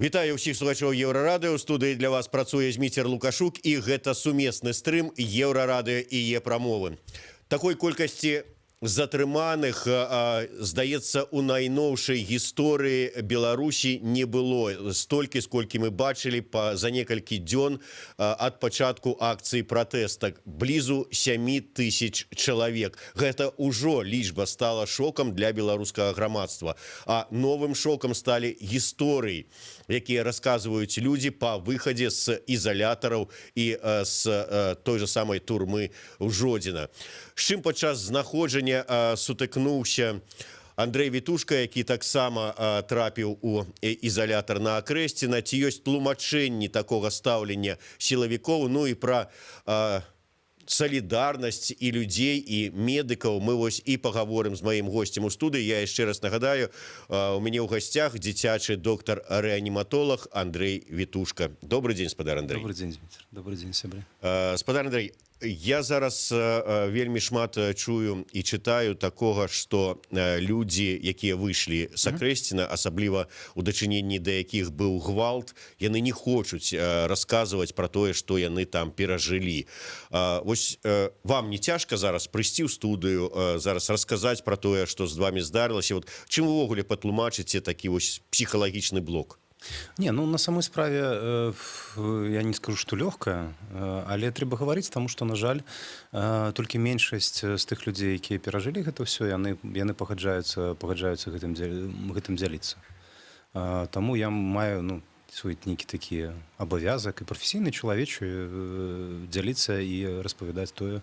Вітаю ўсіх слухачоў Еўрарадыё. У студыі для вас працуе Зміцер Лукашук, і гэта сумесны стрым Еўрарадыё і Е-прамовы. Такой колькасці затрыманых, здаецца, у найноўшай гісторыі Беларусі не было. Столькі, сколькі мы бачылі за некалькі дзён ад пачатку акцыі пратэста. Блізу 7000 чалавек. Гэта ўжо лічба стала шокам для беларускага грамадства. А новым шокам сталі гісторыі, якія расказваюць людзі па выхадзе з ізалятараў і з той же самай турмы ў Жодзіна. З чым падчас знаходжання сутыкнуўся Андрэй Вітушка, які таксама трапіў у ізалятар на Акрэсціна. Ці ёсць тлумачэнні такога стаўлення сілавікоў? Ну і пра солідарнасць і людзей, і медыкаў мы вось і пагаворым з маім госцем у студыі. Я яшчэ раз нагадаю, у мяне ў гасцях дзіцячы доктар-рэаніматолог Андрэй Вітушка. Добрый дзень, спадар Андрэй. Добрый дзень, Зміцер. Добрый дзень, сябры. Спадар Андрэй, я зараз вельмі шмат чую і чытаю такога, што людзі, якія выйшлі з Акрэсціна, асабліва у дачыненні да якіх быў гвалт, яны не хочуць расказваць пра тое, што яны там перажылі. Вось вам не цяжка зараз прыйсці ў студыю, зараз расказаць пра тое, што з вамі здарылася? Вот чым увогуле патлумачыце такі вось псіхалагічны блок? Не, ну на самой справе я не скажу, што лёгка, але трэба гаварыць, таму што, на жаль, толькі меншасць з тых людзей, якія перажылі гэта ўсё, яны пагаджаюцца гэтым дзяліцца. Таму я маю свой нейкі такі абавязак і прафесійны чалавечы дзяліцца і распавядаць тое,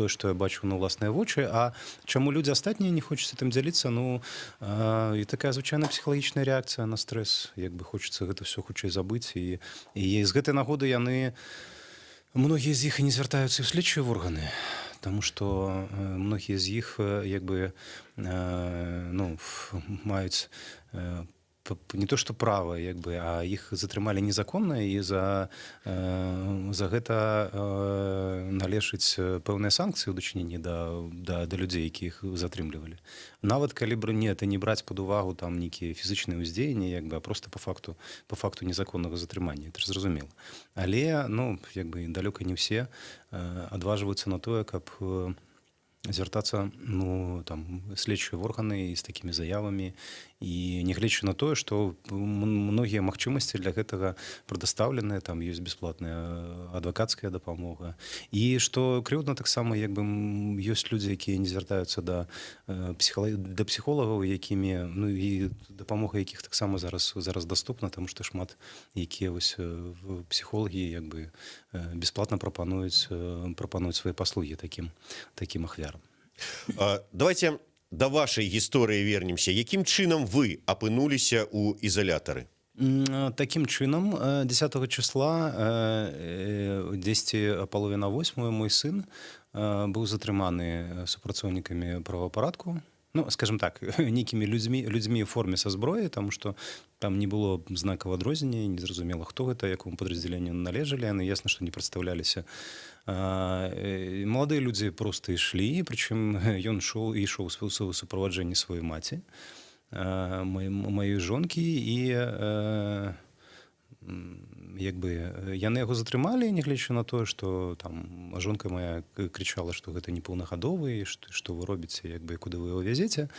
што я бачу на ўласныя вочы. А чаму людзі астатнія не хочуць гэтым дзяліцца? І такая звычайная псіхалагічная рэакцыя на стрэс. Як бы хочацца гэта ўсё хутчэй забыць. І з гэтай нагоды многія з іх і не звяртаюцца ў следчыя органы. Таму што многія з іх маюць не то што права, а іх затрымалі незаконна, і за гэта належыць пэўныя санкцыі ў дачыненні да людзей, якіх затрымлівалі. Нават калі б не браць пад увагу там нейкія фізычныя ўздзеянні, а проста па факту незаконнага затрымання, это ж зразумела. Але далёка не ўсе адважваюцца на тое, каб звяртацца следчыя органы з такімі заявамі, і нягледзячы на тое, што многія магчымасці для гэтага прадастаўленыя, там ёсць бясплатная адвакацкая дапамога. І што крыўдна, таксама ёсць людзі, якія не звяртаюцца да псіхолагаў, і дапамога якіх таксама зараз даступна, таму што шмат якія псіхолагі бясплатна прапануюць свае паслугі такім ахвярам. Давайте да вашай гісторыі вернемся. Якім чынам вы апынуліся ў ізалятары? Такім чынам, 10 числа, дзесьці паловіна 8, мой сын быў затрыманы супрацоўнікамі правапарадку. Скажем так, нейкімі людзьмі ў форме са зброяй, таму што там не было знакаў адрознення, незразумела, хто гэта, якому падраздзяленню належалі, яны ясна, што не прадстаўляліся. Маладыя людзі проста ішлі, прычым ён ішоў у суправаджэнні сваёй маці, маёй жонкі, і яны яго затрымалі, нягледзячы на тое, што там жонка моя крычала, што гэта непаўнагадовы, што вы робіце, куды вы яго вязеце.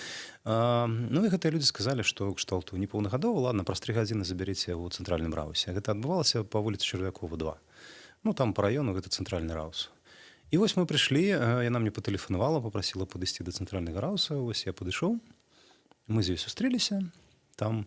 І гэтыя людзі сказалі, што кшталту непаўнагадовы, ладно, праз 3 гадзіны забярыце яго ў цэнтральным раусе. Гэта адбывалася па вуліцы Чарвякова 2. Там па раёну гэта цэнтральны раус. І вось мы прыйшлі, яна мне патэлефанавала, папрасіла падысці да цэнтральнага рауса, вось я падышоў, мы з ёй сустрэліся, там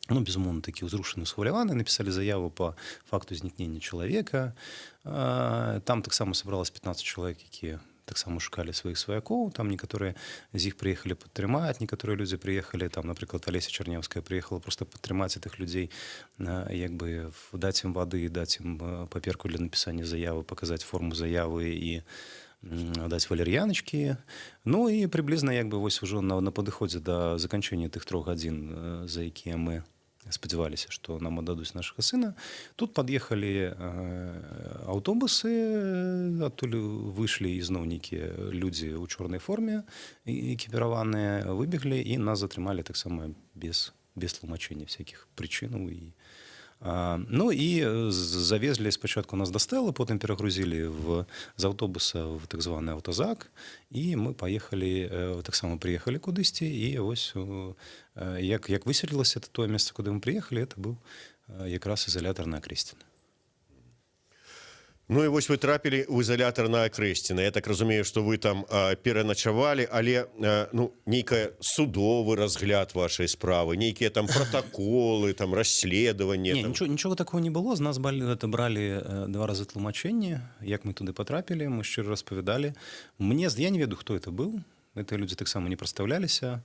безумоўна, такі ўзрушаны, схваляваны, напісалі заяву па факту знікнення чалавека. Там таксама сабралася 15 чалавек, якія таксама шукалі сваіх сваякоў. Там некаторыя з іх прыехалі падтрымаць, некаторыя людзі прыехалі, там, напрыклад, Алеся Чарнеўская прыехала проста падтрымаць гэтых людзей, даць ім вады, даць ім паперку для напісання заявы, паказаць форму заявы і даць валер'яначкі. І прыблізна вось ужо на падыходзе да заканчэння тых 3 гадзін, за якія мы спадзяваліся, што нам аддадуць нашага сына. Тут пад'ехалі аўтобусы, адтуль выйшлі ізноў нейкія людзі ў чорнай форме, экіпіраваныя, выбеглі і нас затрымалі таксама без тлумачэння всякіх прычынаў і Ну і завезли спочатку нас до Стелы, потім перегрузили з автобуса в так званий автозак, і ми поїхали, так само приїхали кудись, і ось як висвітлилося, те місце, куди ми приїхали, це був якраз ізолятор на Крестіна. Ну і вось вы трапілі ў ізалятар на Акрэсціна. Я так разумею, што вы там пераначавалі, але ну, нейкі судовы разгляд вашай справы, нейкія там пратаколы, там расследаванне. Не, нічого такого не було. З нас брали 2 рази тлумачэнне, як мы туды потрапілі, мы шчыра распавядалі. Я не ведаю, хто это быў. Это людзі таксама не прадстаўляліся.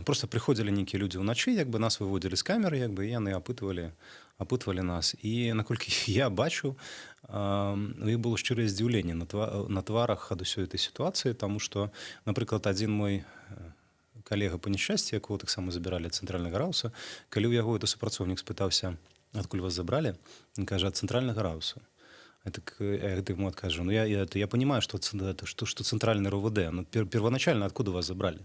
Просто прыходзілі нейкія людзі ўначы, як бы нас выводзілі з камеры, як бы яны апытвалі нас. І наколькі я бачу, у іх было шчырае здзіўленне на тварах ад усёй этой сітуацыі, таму што, напрыклад, адзін мой калега па няшчасці, якого таксама забіралі ад цэнтральнага рауса, калі ў яго супрацоўнік спытаўся, адкуль вас забралі, ён кажа, ад цэнтральнага рауса. Я ему откажу. Ну, я понимаю, что центральный РОВД, но первоначально откуда вас забрали?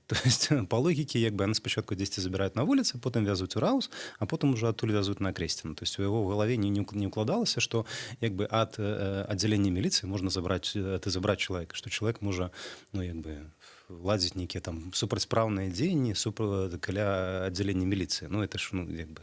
То есть, по логике, як бы, они спочатку 10 забирают на улице, потом вязывают у Раус, а потом уже оттуда вязывают на Крестина. То есть, у его в голове не укладалось, что як бы, от отделения милиции можно забрать человека, что человек может, ну, як бы, ладзіць нейкія там супрацьпраўныя дзеянні каля аддзялення міліцыі. Ну, это ж, ну, як бы,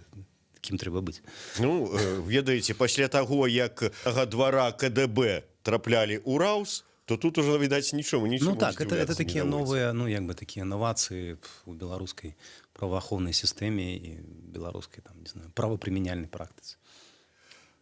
кім трэба быць. Ну, ведаеце, пасля таго, як двара КДБ траплялі ў Раус, то тут уже, відаць, нічому. Ну так, это такія новыя, ну, як бы, такія новацыі у беларускай праваахоўнай сістэме і беларускай, там, не знаю, правапрымяняльнай практыцы.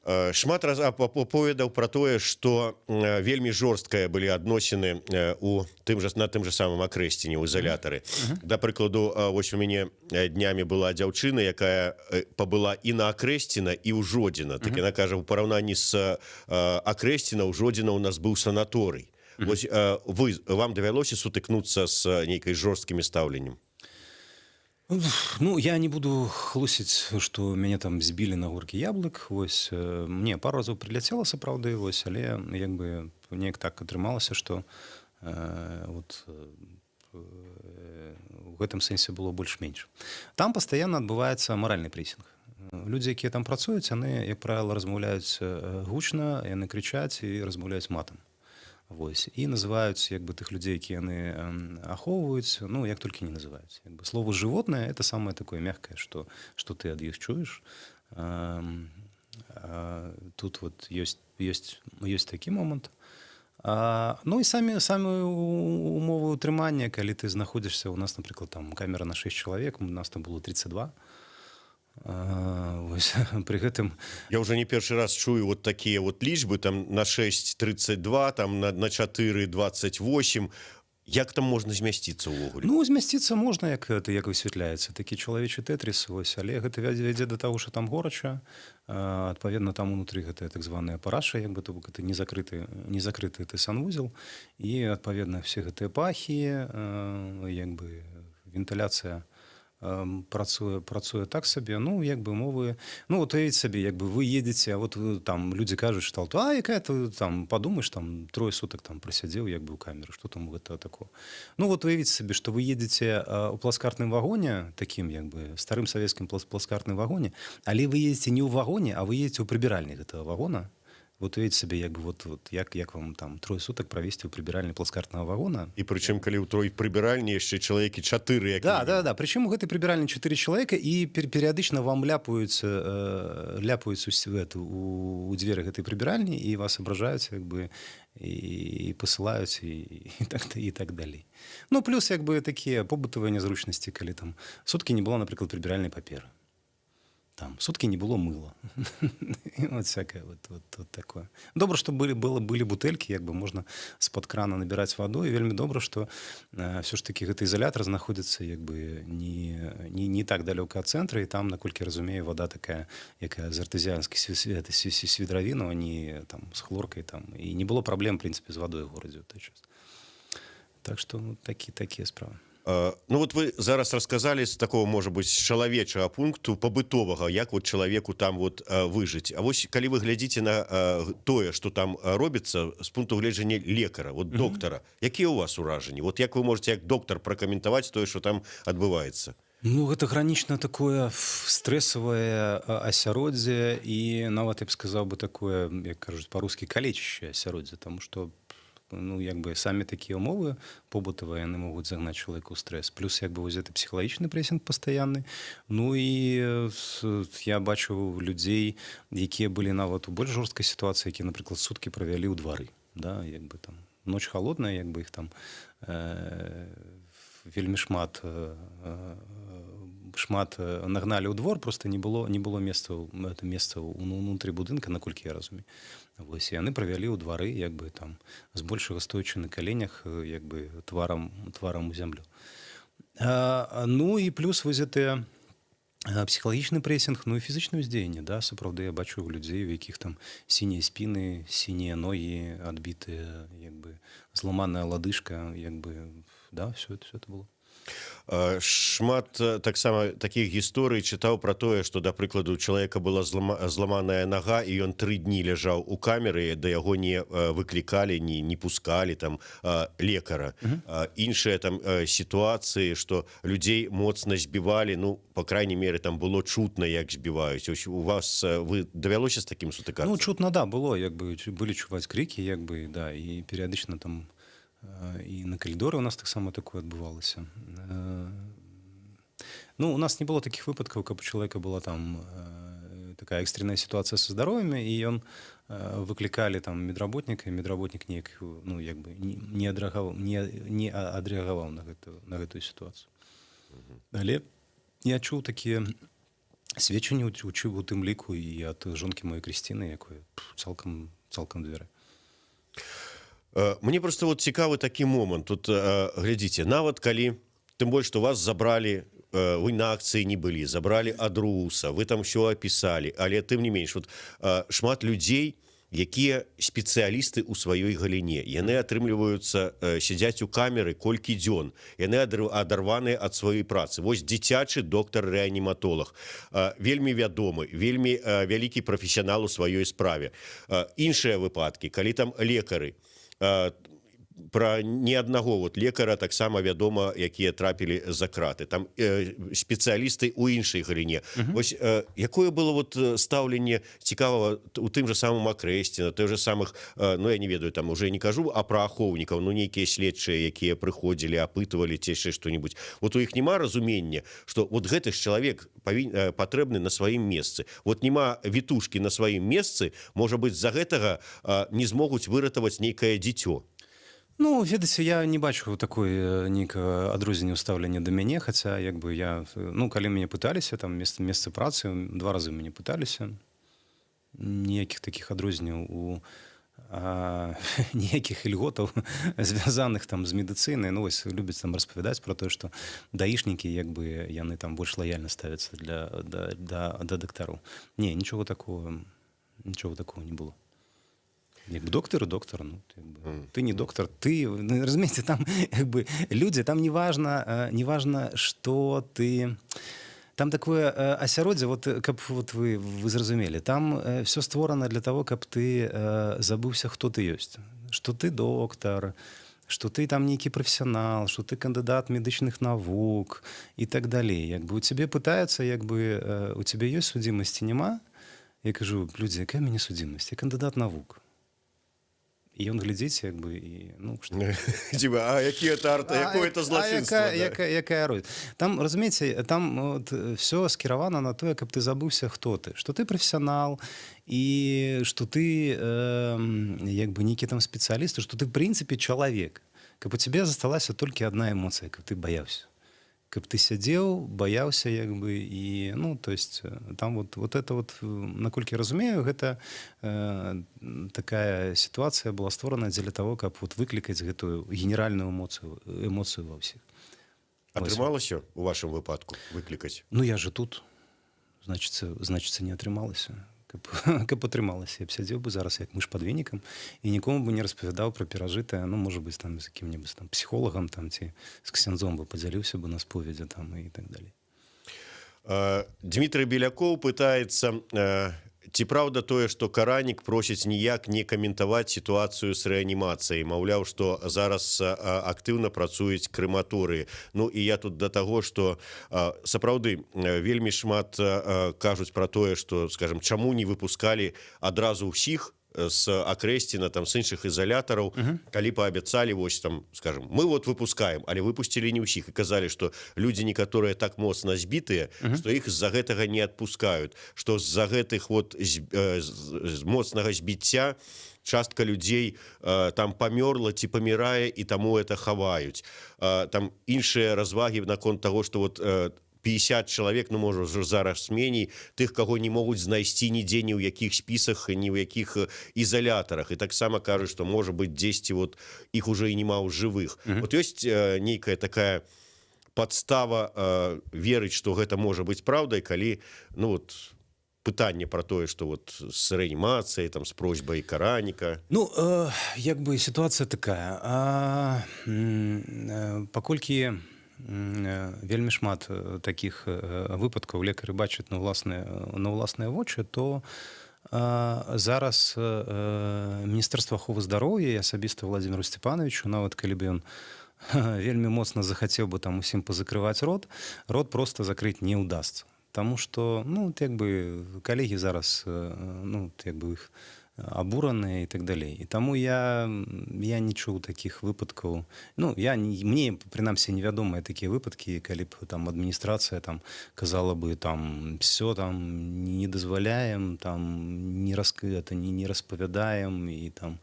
Шмат раз аповедаў пра тое, што вельмі жорсткія былі адносіны на тым жа самым Акрэсціне ў ізалятары. Да прыкладу, вось у мяне днямі была дзяўчына, якая пабыла і на Акрэсціна, і ў Жодзіна. Так яна кажа, у параўнанні з Акрэсціна ў Жодзіна ў нас быў санаторый. Вось вам давялося сутыкнуцца з нейкай жорсткімі стаўленнем? Ну, я не буду хлусіць, што мяне там збілі на горкі яблык. Вось, мне пару разоў прыляцела, сапраўды, вось, але як бы неяк так атрымалася, што вот, у гэтым сэнсе было больш-менш. Там пастаянна адбываецца маральны прэсінг. Людзі, якія там працуюць, яны, як правіла, размаўляюць гучна, яны крычаць і размаўляюць матам. Вось. І называюць як бы тых людзей, якія яны ахоўваюць, ну, як толькі не называюць. Як бы, слово «животное» — это самое такое мягкое, что ты ад іх чуеш. Тут вот ёсць такі момант. Ну і самі умовы ўтрымання, калі ты знаходзішся, у нас, напрыклад, там камера на 6 чалавек, у нас там было 32. Вось, при гэтым я уже не першы раз чую вот такія вот лічбы там на 6,32, там на 4,28. Як там можна змясціцца ўвогуле? Ну, змясціцца можна, як высвятляецца такі чалавечы тэтріс, вось, але гэта вядзе да таго, што там горача, адпаведна там унутры гэта так званая параша, як бы, то бок это не закрыты санвузел, і адпаведна все гэтыя пахі, як бы вентыляцыя працуе так сабе, ну, як бы мовы, ну, вот уявіть сабе, як бы вы едзеце, а вот там людзі кажуць, што якая ты там, падумаеш, там 3 сутак там прасядзеў, як бы ў камеры, што там гэта такое. Ну, вот уявіть сабе, што вы едзеце ў пласкартным вагоне, такім, як бы, старым савецкім пласкартным вагоне, але вы едзеце не ў вагоне, а вы едзеце ў прыбіральні гэтага вагона. Вот уявіть сабе, як бы, вот як вам там 3 сутак правесці ў прыбіральні пласкартнага вагона. І прычым, калі ў той прыбіральні яшчэ чалавекі 4. Да. Прычым у гэтай прыбіральні 4 чалавека, і перыядычна вам ляпаюць у дзверы гэтай прыбіральні, і вас абражаюць, як бы, і пасылаюць, і так далей. Ну, плюс, як бы, такія побытавыя нязручнасці, калі там суткі не было, напрыклад, прыбіральнай паперы. Там суткі не было мыла. Вот всякое вот такое. Добра, што былі бутэлькі, як бы можна з-пад крана набіраць ваду, і вельмі добра, што все ж такі гэты ізалятар знаходзіцца як бы не так далёка ад цэнтра, і там, наколькі разумею, вада такая, якая з артезіянскай свідравіну, а не там з хлоркай там, і не было праблем, в прынцыпе, з вадой у горадзе ў той час. Так што ну, такія справы. Ну вот вы зараз расказалі з такого, можа быць, чалавечага пункту пабытовага, як вот чалавеку там вот выжыць. А вось калі вы глядзіце на тое, што там робіцца з пункту гледжання лекара, вот доктара, якія ў вас уражанні? Вот як вы можете як доктар пракаментаваць тое, што там адбываецца? Ну, гэта гранічна такое стрэсавае асяроддзе і нават я б сказаў бы такое, як кажуць па-рускі, калечышчае асяроддзе, таму што ну, як бы самі такія ўмовы побытавыя яны могуць загнаць чалавека ў стрэс. Плюс як бы вось гэты псіхалагічны прэсінг пастаянны. Ну і я бачыў людзей, якія былі нават у больш жорсткай сітуацыі, якія, напрыклад, суткі правялі ў двары. Да? Як бы там ноч халодная, як бы іх там вельмі шмат нагналі ў двор, просто не было месцаў унутры будынка, наколькі я разумею. Вось, і яны правялі ў двары, як бы там збольшага стоячы на каленях, як бы тварам у зямлю. Ну і плюс вось гэты псіхалагічны прэсінг, ну і фізычнае ўздзеянне, да, сапраўды я бачу у людзей, у якіх там сінія спіны, сінія ногі адбітыя, як бы зламаная ладышка, як бы, да, все это было. Шмат таксама такіх гісторый чытаў пра тое, што, да прыкладу, у чалавека была зламаная нага, і ён 3 дні ляжаў у камеры, да яго не выклікалі, не пускалі там лекара. Іншыя там сітуацыі, што людзей моцна збівалі, ну, па крайней меры, там было чутна, як збіваюць. У вас давялося з такім сутыкацца? Ну, чутна, да, было, як бы былі чуваць крыкі, як бы, да, і перыядычна там і на калідоры у нас таксама такое адбывалася. Ну, у нас не было такіх выпадкаў, каб у чалавека была там такая экстренная сітуацыя са здароўем, і ён выклікалі там медработніка, і медработнік неяк, ну, як бы не адрэагаваў на гэтую сітуацыю. Але я чуў такія сведчанні, учыў у тым ліку і ад жонкі моей Крысціны, якой цалкам давяраю. Мне просто вот цікавы такі момант. Тут глядзіце, нават калі, тым больш, што вас забралі, вы на акцыі не былі, забралі ад РУСа, вы там все апісалі, але тым не менш, вот, шмат людзей, якія спецыялісты ў сваёй галіне, яны атрымліваюцца, сядзяць у камеры колькі дзён, яны адарваныя ад сваёй працы. Вось дзіцячы доктар-рэаніматолог, вельмі вядомы, вельмі вялікі прафесіянал у сваёй справе. Іншыя выпадкі, калі там лекары, пра ні аднаго вот лекара таксама вядома, якія трапілі за краты. Там спецыялісты ў іншай галіне. Вось якое было вот стаўленне цікавага у тым же самым Акрэсці, на той же самых, ну я не ведаю, там уже не кажу, а пра ахоўнікаў, ну нейкія следчыя, якія прыходзілі, апытвалі ці яшчэ што-нибудь. Вот у іх няма разумення, што вот гэты ж чалавек патрэбны на сваім месцы. Вот няма вітушкі на сваім месцы, можа быць, з-за гэтага не змогуць выратаваць нейкае дзіцё. Ну, ведаце, я не бачу такой нейкага адрознення стаўлення да мяне, хаця як бы я, ну, калі мяне пыталіся, там месцы працы, 2 разы мяне пыталіся, ніякіх такіх адрозненняў ніякіх ільготаў, звязаных там з медыцынай. Ну, вось любяць там распавядаць пра тое, што даішнікі, як бы, яны там больш лаяльна ставяцца да дактароў. Не, нічого такого не было. Як бы доктор, ну, як бы, ты не доктор, ты, разумееце, там, як бы, людзі, там не важна, што ты... Там такое асяроддзе, вот, каб вот вы зразумелі, там все створана для того, каб ты забыўся, хто ты ёсць. Што ты доктар, што ты там нейкі прафесіянал, што ты кандыдат медычных навук і так далей. Як бы у цябе пытаюцца, як бы у цябе ёсць судзімасці, няма? Я кажу, людзі, якая мяне судзімасць? Я кандыдат навук. І ён глядзіць, як бы, і, ну, што... А якое это злачынства? Якая роль? Там, разумееце, там вот, все скіравана на тое, каб ты забыўся, хто ты. Што ты прафесіянал, і што ты, як бы, нейкі там спецыяліст, што ты, в прынцыпе, чалавек. Каб у цябе засталася толькі адна эмоцыя, каб ты баяўся. Каб ты сядзеў, баяўся, як бы, і, ну, то есть, там вот это вот, наколькі я разумею, гэта такая сітуацыя была створана дзеля того, каб вот выклікаць гэтую генеральную эмоцыю ва ўсіх. Атрымалася у вашым выпадку выклікаць? Ну, я же тут, значыцца, не атрымалася. Каб атрымалася, я б сядзеў бы зараз як мыш пад венікам і нікому бы не распавядаў пра перажытае, ну, можа быць, там, з якім-небудзь там псіхолагам там, ці з ксяндзом бы падзяліўся бы на споведзі там і так далей. Дмітрый Белякоў пытаецца ці праўда тое, што Каранік просіць ніяк не каментаваць сітуацыю з рэанімацыяй, маўляў, што зараз актыўна працуюць крэматорыі. Ну і я тут да таго, што сапраўды вельмі шмат кажуць пра тое, што, скажем, чаму не выпускалі адразу ўсіх з Акрэсціна, там, з іншых ізалятараў, калі паабяцалі, вось там, скажем, мы вот выпускаем, але выпусцілі не ўсіх і казалі, што людзі некаторыя так моцна збітыя, што іх з-за гэтага не адпускаюць, што з-за гэтых вот моцнага збіцця частка людзей там памёрла ці памірае, і таму это хаваюць. Там іншыя развагі наконт таго, што вот 50 чалавек, ну, можа, зараз меней, тых, каго не могуць знайсці нідзе, ні ў якіх спісах, ні ў якіх ізалятарах. І таксама кажуць, што, можа быць, дзесьці вот іх уже і нема ў жывых. Вот ёсць нейкая такая падстава верыць, што гэта можа быць праўдай, калі, ну, вот, пытанне пра тое, што вот з рэанімацыяй, там, з просьбай Караніка. Ну, як бы сітуацыя такая. Паколькі вельмі шмат такіх выпадкаў лекары бачаць на ўласныя вочы, то зараз Міністэрства аховы здароўя і асабіста Владзіміру Сцепановичу, нават калі б ён вельмі моцна захацеў бы там усім пазакрываць рот проста закрыць не ўдасца. Таму што, ну, як бы калегі зараз, ну, як бы іх абураныя і так далей. І таму я не чуў такіх выпадкаў. Ну, мне, прынамсі, невядомыя такія выпадкі, калі б там адміністрацыя там казала бы там все там не дазваляем, там не распавядаем і там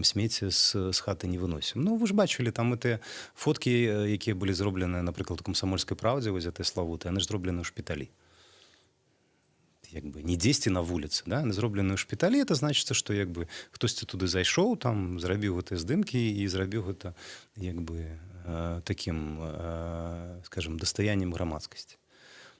смецце з хаты не выносім. Ну, вы ж бачылі, там гэтыя фоткі, якія былі зробленыя, напрыклад, у Камсамольскай правдзе, вось гэтыя славутыя, яны ж зроблены ў шпіталі. Як бы не дзесьці на вуліцы, да? Зроблены ў шпіталі, это значыцца, што як бы хтосьці туды зайшоў, там зрабіў гэтыя здымкі і зрабіў гэта як бы такім, скажем, дастаяннем грамадскасці.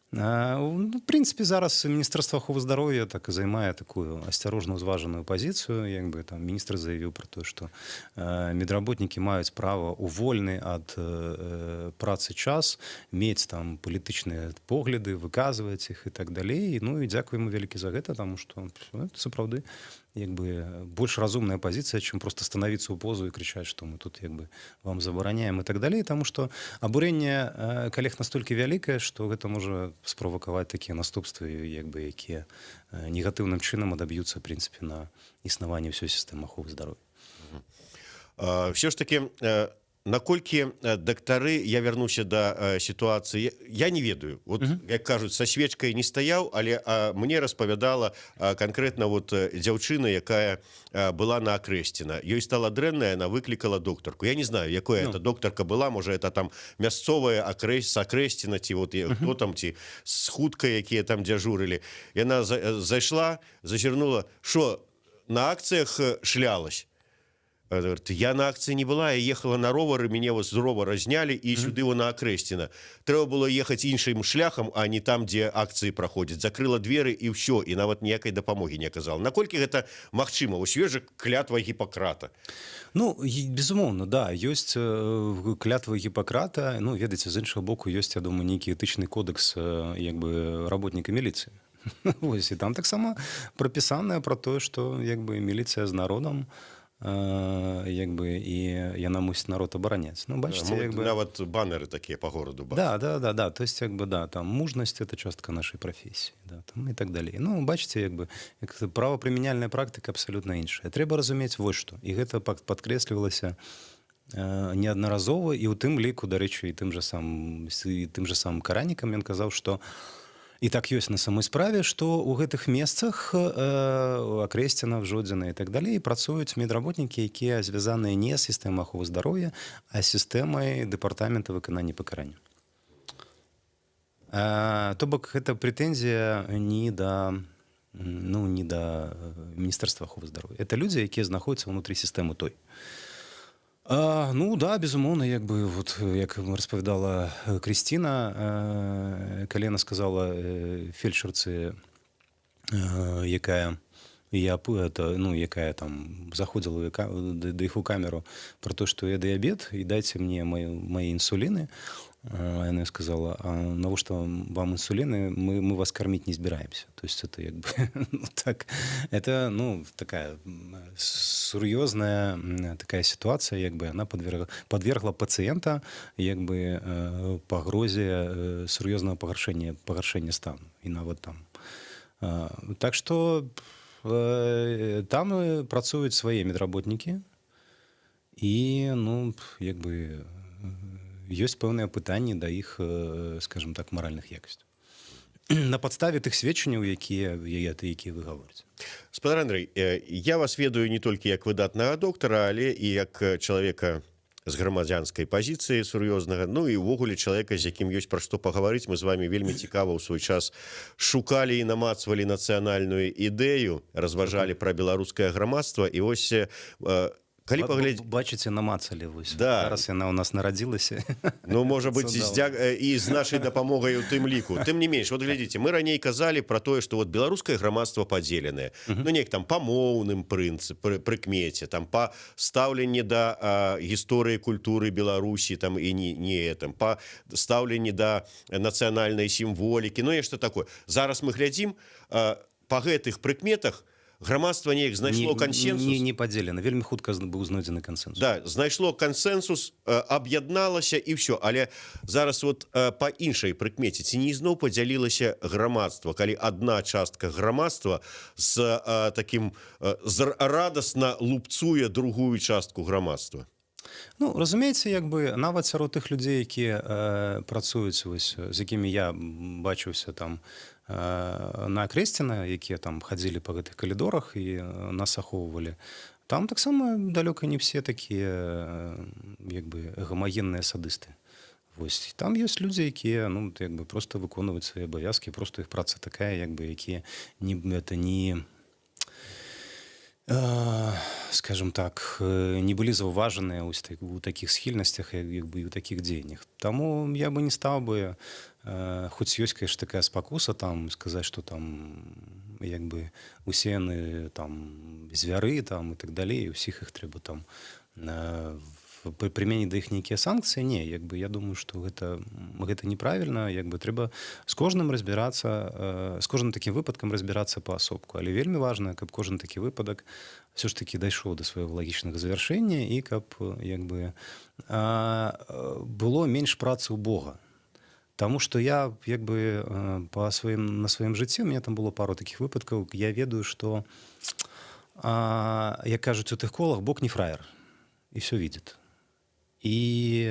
В прынцыпе, зараз Міністэрства аховы здароўя так і займае такую асцярожна ўзважаную пазіцыю. Як бы там міністр заявіў пра тое, што медработнікі маюць права ў вольны ад працы час мець там палітычныя погляды, выказваць іх і так далей. Ну і дзякуем вялікі за гэта, таму што сапраўды як бы больш разумная пазіцыя, чым проста станавіцца ў позу і крычаць, што мы тут як бы вам забараняем і так далей, таму што абурэнне калег настолькі вялікае, што гэта можа справакаваць такія наступствы, як бы якія негатыўным чынам адаб'юцца, в прынцыпе, на існаванне ўсёй сістэмы аховы здароўя. Все ж таки, наколькі дактары, я вярнуся да сітуацыі, я не ведаю, вот, як кажуць, са свечкай не стаяў, але мне распавядала канкрэтна вот дзяўчына, якая была на Акрэсціна. Ёй стала дрэнная, она выклікала доктарку. Я не знаю, якая это доктарка была, можа, это там мясцовая з Акрэсціна, ці вот хто там, ці з хуткай, якія там дзяжурылі. Яна зайшла, зазірнула, што на акцыях шлялась. Я на акцыі не была, я ехала на ровары, мяне з ровара знялі і сюды на Акрэсціна. Трэба было ехаць іншым шляхам, а не там, дзе акцыі праходзяць. Закрыла дзверы і ўсё, і нават ніякай дапамогі не аказала. Наколькі гэта магчыма? Вось ёсць жа клятва Гіппакрата. Ну, безумоўна, да, ёсць клятва Гіппакрата. Ну, ведаеце, з іншага боку, ёсць, я думаю, нейкі этычны кодекс як бы работніка міліцыі. Вось, і там таксама прапісанае пра тое, што як бы міліцыя з народам, як бы і яна мусіць народ абараняць. Ну, бачыце, як бы нават банеры такія па гораду бачаць. Да, то есть як бы да, там мужнасць это частка нашай прафесіі, да, там і так далей. Ну, бачыце, як бы правапрымяняльная практыка абсалютна іншая. Трэба разумець вось што, і гэта падкрэслівалася неаднаразова, і ў тым ліку, дарэчы, і тым жа самым Каранікам ён казаў, што і так ёсць на самой справе, што ў гэтых месцах Акрэсціна, Жодзіна і так далей працуюць медработнікі, якія звязаныя не з сістэмай аховы здароўя, а сістэмай дэпартамента выканання пакарання. То бок гэта прэтэнзія не да Міністэрства аховы здароўя. Это людзі, якія знаходзяцца ўнутры сістэмы той. Ну, да, безумоўна, як бы, вот, як распавядала Крысціна, калі яна сказала фельчарцы, якая там заходзіла да іх у камеру пра то, што я дыябет, і дайце мне мае інсуліны, Она сказала, а навошта вам инсулины, мы вас кормить не збираемся. То есть это как бы ну, так, это ну, такая серьезная такая ситуация, как бы она подвергла пациента как бы погрозе серьезного погоршения стану. И нават там. Так что там працуюць свае медработнікі і ну як бы ёсць пэўныя пытанні да іх, скажем так, маральных якасцяў. На падставе тых сведчанняў, якія вы гаворыце. Спадар Андрэй, я вас ведаю не толькі як выдатнага доктара, але і як чалавека з грамадзянскай пазіцыі сур'ёзнага, ну і ўвогуле чалавека, з якім ёсць пра што пагаварыць. Мы з вами вельмі цікава ў свой час шукалі і намацвалі нацыянальную ідэю, разважалі пра беларускае грамадства, і вось калі паглядзець... Бачыце, намацалі вось. Да. Зараз яна ў нас нарадзілася. Ну, можа быць, і з нашай дапамогай у тым ліку. Тым не менш, вот глядзіце, мы раней казалі пра тое, што вот беларускае грамадства падзеленае. Ну, неяк там па моўным прыкмеце, там па стаўленні да гісторыі культуры Беларусі, там і не там, па стаўленні да нацыянальнай сімволікі, ну, нешта такое. Зараз мы глядзім, па гэтых прыкметах грамадства неяк знайшло кансенсус. Не падзелена, вельмі хутка быў знойдзены кансенсус. Да, знайшло кансенсус, аб'ядналася і ўсё. Але зараз вот па іншай прыкмеце, ці не ізноў падзялілася грамадства, калі адна частка грамадства з такім радасна лупцуе другую частку грамадства. Ну, разумееце, як бы нават сярод тых людзей, якія працуюць, вось, з якімі я бачыўся там на Акрэсціна, якія там хадзілі па гэтых калідорах і нас ахоўвалі, там таксама далёка не все такія як бы гамагенныя садысты. Вось, там ёсць людзі, якія ну, як бы проста выконваюць свае абавязкі, проста іх праца такая, як бы, якія это не скажем так, не былі заўважаныя ў такіх схільнасцях, як бы, і ў такіх дзеяннях. Таму я бы не стаў бы, хоць ёсць, конечно, такая спакуса там сказаць, што там як бы усе яны там звяры там і так далей, усіх іх трэба там прымяніць да іх нейкія санкцыі. Не, як бы я думаю, што гэта неправільна, як бы трэба з кожным разбірацца, з кожным такім выпадкам разбірацца паасобку. Але вельмі важна, каб кожны такі выпадак все ж таки дайшоў да свайго лагічнага завяршэння і каб як бы было менш працы ў Бога. Таму што я як бы на сваім жыцці, у меня там было пару такіх выпадкаў, я ведаю, што як кажуць у тых колах, Бог не фраер і все видит. І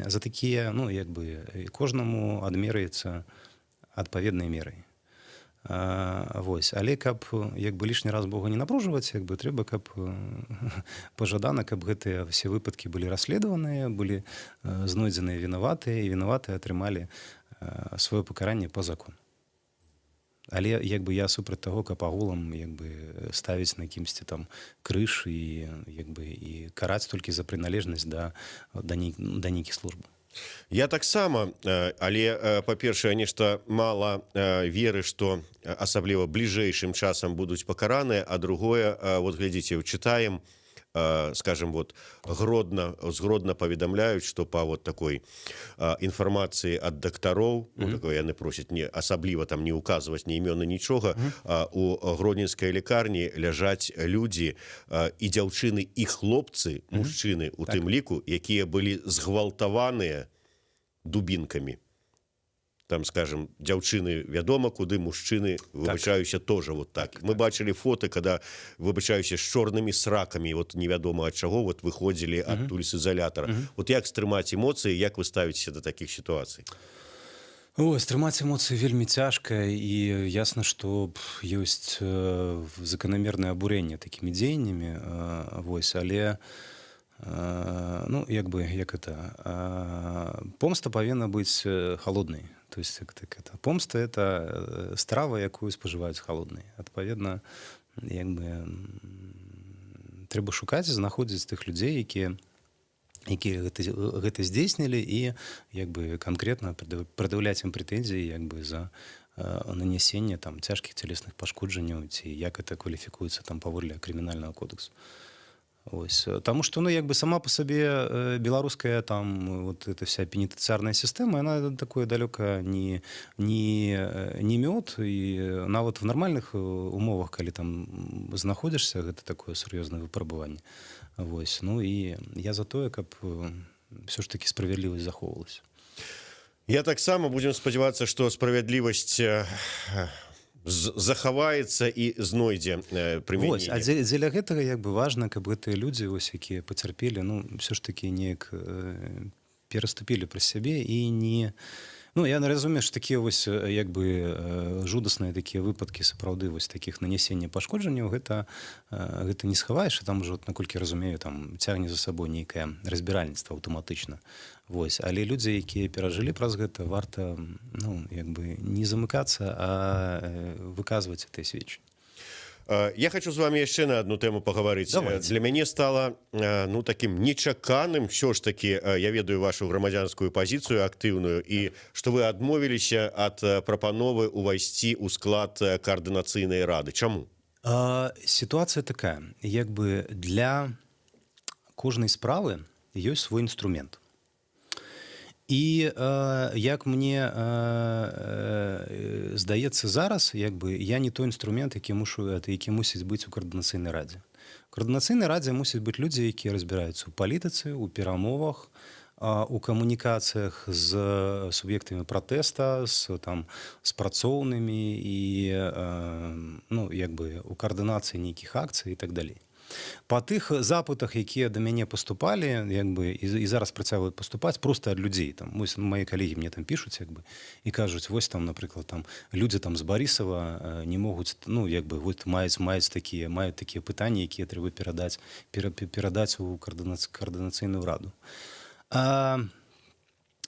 за такія, ну, як бы, кожнаму адмеряецца адпаведнай мерай. Вось. Але каб, як бы, лішні раз Бога не напружваць, як бы, трэба, каб пажадана, каб гэтыя все выпадкі былі расследаваныя, былі знойдзеныя вінаватыя, і вінаватыя атрымалі сваё пакаранне па закону. Але як бы я супраць таго, каб агулам як бы ставіць на кімсьці там крыж і як бы і караць толькі за прыналежнасць да нейкіх службаў. Я таксама, але па-першае, нешта мала веры, што асабліва бліжэйшым часам будуць пакараныя, а другое, вот глядзіце, чытаем, скажем, вот згродна паведамляюць, што па вот такой інфармацыі ад дактароў, ну, такое яны просяць не асабліва там не указваць ні імёны, нічога, у гродненскай лекарні ляжаць людзі і дзяўчыны, і хлопцы, мужчыны у тым ліку, якія былі згвалтаваныя дубінкамі. Там, скажем, дзяўчыны вядома куды, мужчыны, выбачаюся, тоже вот так. Мы бачылі фоты, когда, выбачаюся, з чорнымі сракамі, вот невядома ад чаго, вот выходзілі адтуль з ізалятара. Вот як стрымаць эмоцыі, як вы ставіцеся да такіх сітуацый? Ой, стрымаць эмоцыі вельмі цяжка, і ясна, што ёсць заканамернае абурэнне такімі дзеяннямі, вось, але ну, як бы, як это, помста павінна быць халоднай. То есть это помста — это страва, якую спажываюць халоднай. Адпаведна, як бы трэба шукаць, знаходзіць тых людзей, якія гэта здзейснілі, і як бы канкрэтна прад'яўляць ім прэтэнзіі як бы за нанясенне там цяжкіх цялесных пашкоджанняў, ці як это кваліфікуецца там паводле крымінальнага кодексу. Ось. Тому что, ну, як бы сама по себе беларуская там вот эта вся пенитенциарная система, она такое далёка не мёд, і нават в нармальных умовах, калі там знаходзішся, гэта такое сур'ёзнае выпрабаванне. Вось. Ну і я за тое, каб все ж таки справядлівасць захоўвалася. Я таксама будзем спадзявацца, што справядлівасць захаваецца і знойдзе Вось, а прымяненне. дзеля гэтага як бы важна, каб гэтыя людзі, вось, якія пацярпелі, ну, все ж таки неяк пераступілі праз сябе і не... Ну, я разумею, што такія вось як бы жудасныя такія выпадкі сапраўды вось такіх нанясення пашкоджанняў, гэта не схаваеш, і там ужо, наколькі разумею, там цягне за сабой нейкае разбіральніцтва аўтаматычна. Вось, але людзі, якія перажылі праз гэта, варта, ну, як бы не замыкацца, а выказваць гэтыя сведчанні. Я хочу з вами яшчэ на одну тэму паговорыць. Для мяне стала ну таким нечаканым все ж таки, я ведаю вашу грамадзянскую пазіцыю актыўную, і што вы адмовіліся ад прапановы увайсці ў склад каардынацыйнай рады. Чаму? Сітуацыя такая, як бы для кожнай справы ёсць свой інструмент. І як мне здаецца зараз, як бы я не той інструмент, які мусіць быць у каардынацыйнай радзе. У каардынацыйнай радзе мусяць быць людзі, якія разбіраюцца ў палітыцы, у перамовах, у камунікацыях з суб'ектамі пратэста, з працоўнымі і ну, як бы у каардынацыі нейкіх акцый і так далей. Па тых запытах, якія да мяне паступалі, як бы і зараз працягваюць паступаць проста ад людзей. Там мои калегі мне там пішуць, як бы, і кажуць, вось там, напрыклад, там людзі там з Барысава не могуць, ну, як бы, вот маюць такія пытанні, якія трэба перадаць у каардынацыйную раду.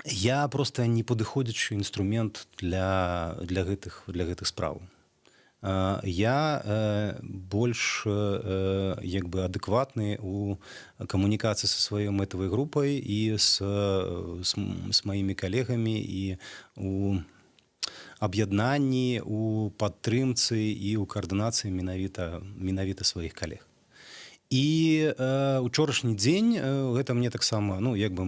Я проста не падыходзячы інструмент для гэтых справаў. Я больш як бы адэкватны у камунікацыі са сваёй мэтавай групай і з маімі калегамі і у аб'яднанні, у падтрымцы і ў каардынацыі менавіта сваіх калег. І учорашні дзень гэта мне таксама, ну, як бы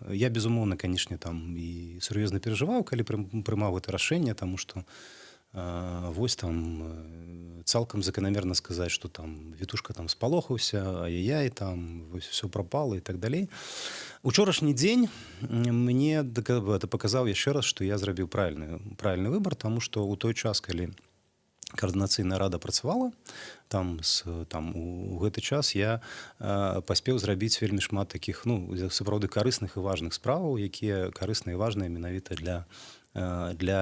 я безумоўна, канешне, там і сур'ёзна перажываў, калі прымаў гэта рашэнне, таму што вось там цалкам заканамерна сказаць, што там Вітушка там спалохаўся, ай-яй, там вось все прапала і так далей. Учорашні дзень мне паказаў яшчэ раз, што я зрабіў правільны выбар, таму што ў той час, калі каардынацыйная рада працавала, там у гэты час я паспеў зрабіць вельмі шмат такіх, ну, сапраўды карысных і важных справаў, якія карысныя і важныя менавіта для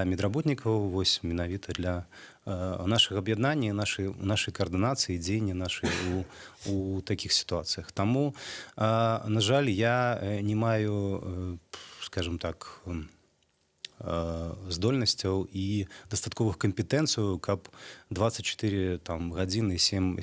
медработнікаў, вось менавіта для нашых аб'яднання, нашай каардынацыі, дзеяння нашай у такіх сітуацыях. Таму, на жаль, я не маю, скажем так, здольнасцяў і дастатковых кампетэнцыяў, каб 24 гадзіны, 7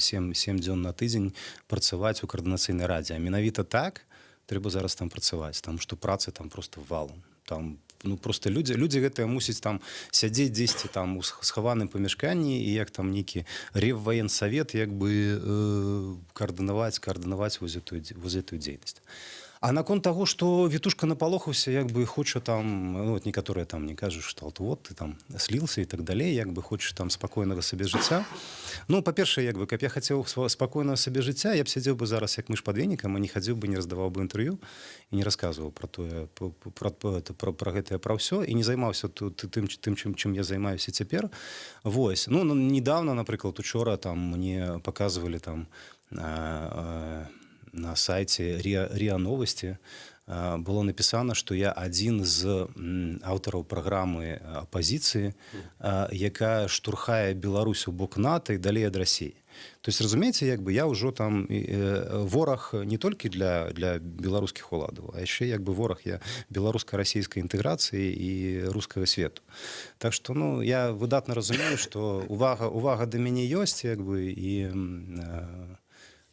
дзён на тыдзень працаваць у каардынацыйнай радзе. А менавіта так трэба зараз там працаваць, таму што працы там проста валом. Там, ну, просто людзі гэтыя мусяць там сядзець дзесьці там у схаваным памяшканні і як там нейкі рэвваенсавет як бы каардынаваць вось гэтую дзейнасць. А наконт таго, што Вітушка напалохаўся, як бы хоча там, ну, вот некаторыя там не кажуць, што вот ты там сліўся і так далей, як бы хочаш там спакойнага сабе жыцця. Ну, па-першае, як бы, каб я хацеў спакойнага сабе жыцця, я б сядзеў бы зараз як мыш пад венікам, а не хадзіў бы, не раздаваў бы інтэрв'ю і не расказваў пра гэтае, пра ўсё, і не займаўся тым, чым я займаюся цяпер. Вось. Ну, недавно, напрыклад, учора там мне паказвалі там на сайце РИА Новости было написано, што я адзін з аўтараў праграмы апазіцыі, якая штурхае Беларусь у бок НАТО і далей ад Расіі. То есть, разумееце, як бы я ўжо там вораг не толькі для беларускіх уладаў, а яшчэ як бы вораг я беларуска-расійскай інтэграцыі і рускага свету. Так што, ну, я выдатна разумею, што увага да мяне ёсць, як бы, і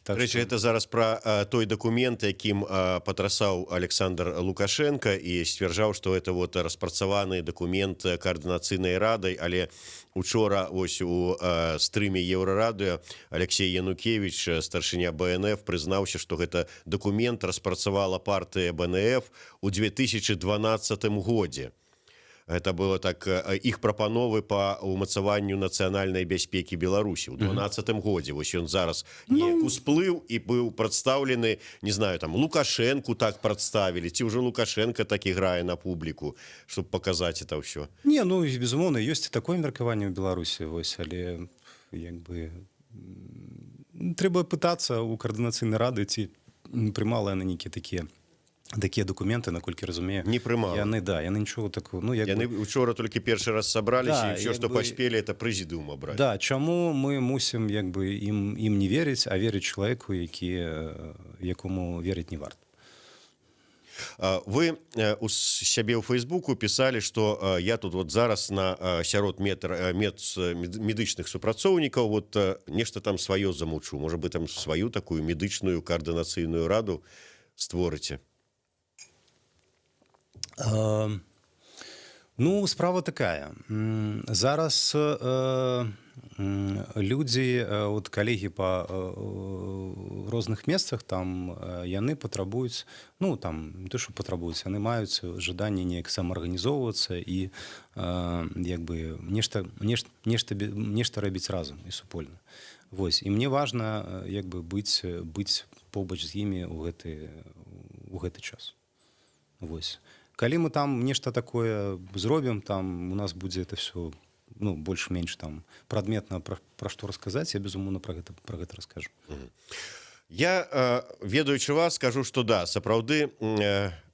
Так Рэчы, это зараз пра той дакумент, якім патрасаў Александр Лукашенко і сцвярджаў, што это вот распрацаваны дакумент каардынацыйнай радай, але учора вось у стрыме Еўрарадыё Алексей Янукевич, старшыня БНФ, прызнаўся, што гэта дакумент распрацавала партыя БНФ у 2012 годзе. Это было так іх прапановы па ўмацаванню нацыянальнай бяспекі Беларусі ў 12 годзе. Вось ён зараз неяк усплыў і быў прадстаўлены, не знаю, там Лукашенку так прадставілі, ці ўжо Лукашенко так іграе на публіку, чтобы паказаць это ўсё. Не, ну безумоўна, ёсць і такое меркаванне ў Беларусі, вось, але як бы трэба пытацца ў каардынацыйнай рады, ці прымала яна нейкія такія документы, наколькі разумею, не прымала. Яны нічого такого. Ну, яны учора толькі першы раз сабраліся, і ўсё, што паспелі, это прэзідыум абраць. Да, чаму мы мусім як бы ім не верыць, а верыць чалавеку, якому верыць не варта. Вы у сябе ў Фейсбуку пісалі, што я тут вот зараз сярод медычных супрацоўнікаў вот нешта там сваё замаўчу. Можа бы там сваю такую медычную каардынацыйную раду створыце. Ну, справа такая. Зараз людзі, от калегі па розных месцах, там яны патрабуюць, ну, там, не то, што патрабуюць, яны маюць жаданне неяк самаарганізоўвацца і як бы нешта рабіць разам і супольна. Вось. І мне важна як бы быць побач з імі ў гэты час. Вось. Калі мы там нешта такое зробім, там у нас будзе это все, ну, больш-менш там прадметна пра што расказаць, я безумоўна пра гэта раскажу. Я, ведаючы вас, скажу, што да, сапраўды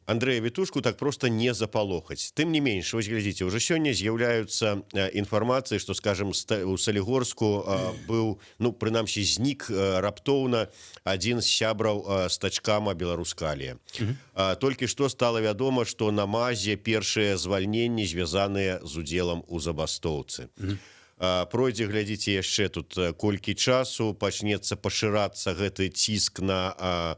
Андрэя Вітушку так проста не запалохаць. Тым не менш, вось глядзіце, уже сёння з'яўляюцца інфармацыі, што, скажем, у Салігорску быў, ну, прынамсі, знік раптоўна адзін з сябраў стачкама Беларускалія. Толькі што стала вядома, што на МАЗе першыя звальненні звязаныя з удзелам у забастоўцы. Пройдзе, глядзіце, яшчэ тут колькі часу, пачнецца пашырацца гэты ціск на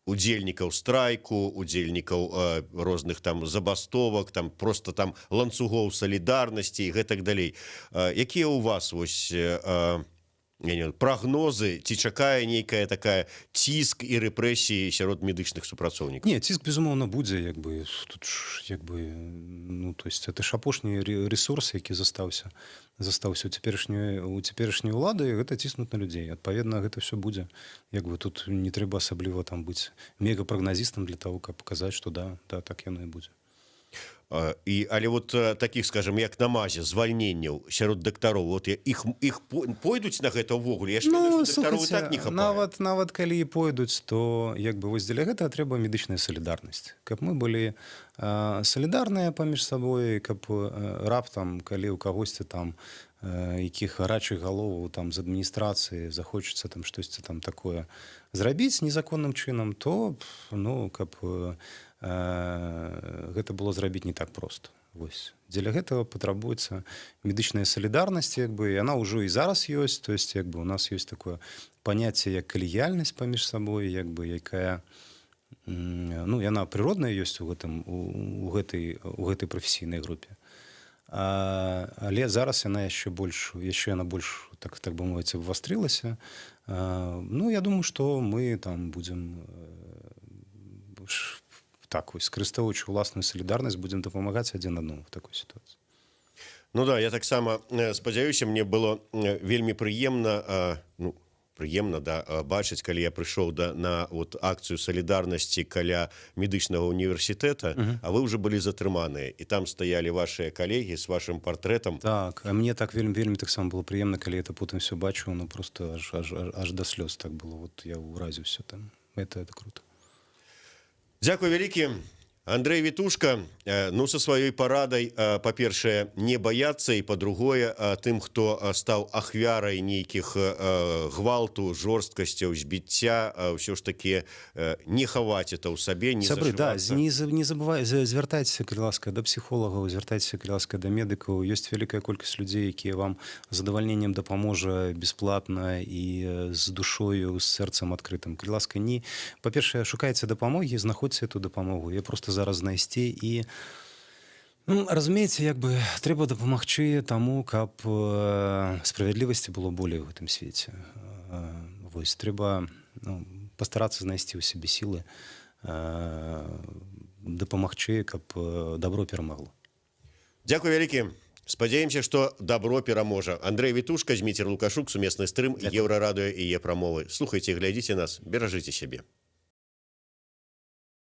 удзельнікаў страйку, удзельнікаў розных там забастовак, там просто там ланцугоў салідарнасці і гэтак далей. Якія ў вас вось прагнозы, ці чакае нейкая такая ціск і рэпрэсіі сярод медычных супрацоўнікаў? Не, ціск, безумоўна, будзе, як бы, тут як бы, ну, то есть это ж апошні ресурс, які застаўся у цяперашняй улады, гэта ціснуць на людзей. Адпаведна, гэта все будзе. Як бы тут не трэба асабліва там быць мегапрагназістам для того, каб паказаць, што да, так яно і будзе. Але вот таких, скажем, як на МАЗе, звальненняў сярод дактароў, вот іх пойдуць на гэта ўвогуле? Я ж думаю, што дактароў і так не хапае. Нават калі і пойдуць, то як бы вось дзеля гэтага трэба медычная салідарнасць. Каб мы былі салідарныя паміж сабой, каб раптам, калі ў кагосьці там якіх гарачых галоваў там з адміністрацыі захочацца там штосьці там такое зрабіць незаконным чынам, то, ну, каб гэта было зрабіць не так проста. Вось. Дзеля гэтага патрабуецца медычная салідарнасць, як бы, яна ўжо і зараз ёсць, то есть, як бы, у нас ёсць такое паняцце, як калегіяльнасць паміж сабой, як бы, якая, ну, яна прыродная ёсць у гэтай прафесійнай групе. Але зараз яна яшчэ яна больш, так бы мовіць, абвастрылася. Ну, я думаю, што мы там будзем так вось, скарыстоўваючы ўласную салідарнасць, будзем дапамагаць адзін аднаму в такой сітуацыі. Ну да, я таксама спадзяюся, мне было вельмі прыемна, бачыць, калі я прыйшоў на вот акцыю салідарнасці каля медычнага універсітэта, а вы ўжо былі затрыманыя, і там стаялі вашыя калегі з вашым партрэтам. Так, а мне так вельмі таксама было прыемна, калі я потым все бачыў, ну просто аж да слёз так было, вот я ўразіўся там. Это круто. Дзякуй вялікі. Андрей Вітушка, ну, со сваёй парадай, па-першае, не баяцца, і па-другое, тым, хто стаў ахвярай нейкіх гвалту, жорсткасцяў, збіцця, ўсё ж таки не хаваць это ў сабе, не Сябры, да, зашывацца. не забывай, звяртайцеся, калі ласка, да псіхолагаў, звяртайцеся, калі ласка, да медыкаў. Ёсць вялікая колькасць людзей, якія вам з задавальненнем дапаможа бясплатна і з душою, з сэрцам адкрытым. Калі ласка, не... Па-першае, шукайце дапамогі, знаходзьце эту дапамогу. Я просто зараз знайсці і... Ну, разумееце, як бы трэба дапамагчы таму, каб справядлівасці было болей у гэтым свеце. Вось, трэба пастарацца знайсці ў сябе сілы, дапамагчы, каб дабро перамагло. Дзякуй вялікі. Спадзяемся, што дабро пераможа. Андрей Вітушка, Зміцер Лукашук, сумесны стрым, Еўрарадыё і Е-прамовы. Слухайце, глядзіце нас, беражыце сябе.